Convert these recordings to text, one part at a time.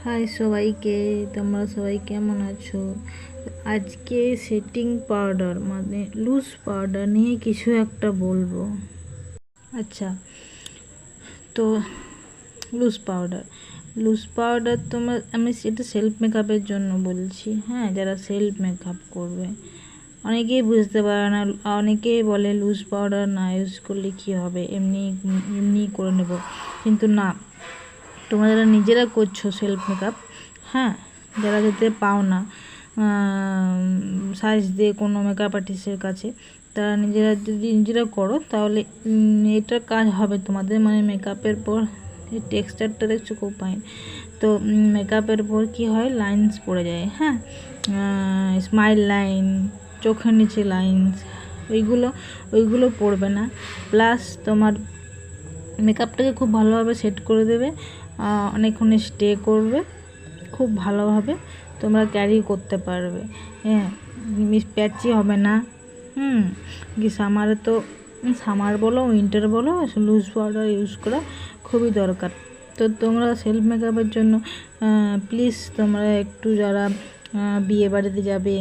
High সবাইকে, তোমরা সবাই কেমন আছো? আজকে সেটিং পাউডার মানে লুজ পাউডার নিয়ে কিছু একটা বলবো। আচ্ছা, তো লুজ পাউডার আমি এটা সেলফ মেকআপের জন্য বলছি। হ্যাঁ, যারা সেলফ মেকআপ করবে অনেকেই বুঝতে পারে না, অনেকেই বলে লুজ পাউডার না ইউজ করলে কী হবে, এমনি এমনি করে নেব। কিন্তু না, তোমরা যারা নিজেরা করছো সেলফ মেকআপ, হ্যাঁ, যারা যেতে পাও না সাইজ দিয়ে কোনো মেকআপ আর্টিস্টের কাছে, তারা নিজেরা করো, তাহলে এটার কাজ হবে তোমাদের। মানে মেকআপের পর এই টেক্সচারটা দেখছো খুব ফাইন। তো মেকআপের পর কি হয়, লাইন্স পড়ে যায়। হ্যাঁ, স্মাইল লাইন, চোখের নিচে লাইন্স, ওইগুলো পড়বে না। প্লাস তোমার মেকআপটাকে খুব ভালোভাবে সেট করে দেবে, অনেকক্ষণ স্টে করবে, খুব ভালোভাবে তোমরা ক্যারি করতে পারবে। হ্যাঁ, প্যাচি হবে না। কি সামার বলো উইন্টার বলো, লুজ পাউডার ইউজ করা খুবই দরকার। তো তোমরা সেলফ মেকআপের জন্য প্লিজ তোমরা একটু যারা বিয়ে বাড়িতে যাবে,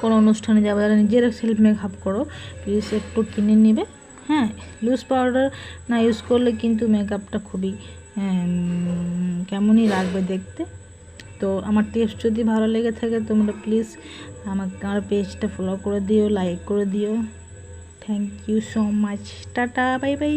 কোনো অনুষ্ঠানে যাবে, যারা নিজেরা সেলফ মেকআপ করো, প্লিজ একটু কিনে নেবে। হ্যাঁ, লুজ পাউডার না ইউজ করলে কিন্তু মেকআপটা খুবই কেমনই লাগবে দেখতে। তো আমার টিপস যদি ভালো লেগে থাকে, তোমরা প্লিজ আমার পেজটা ফলো করে দিও, লাইক করে দিও। Thank you so much. Tata, bye by.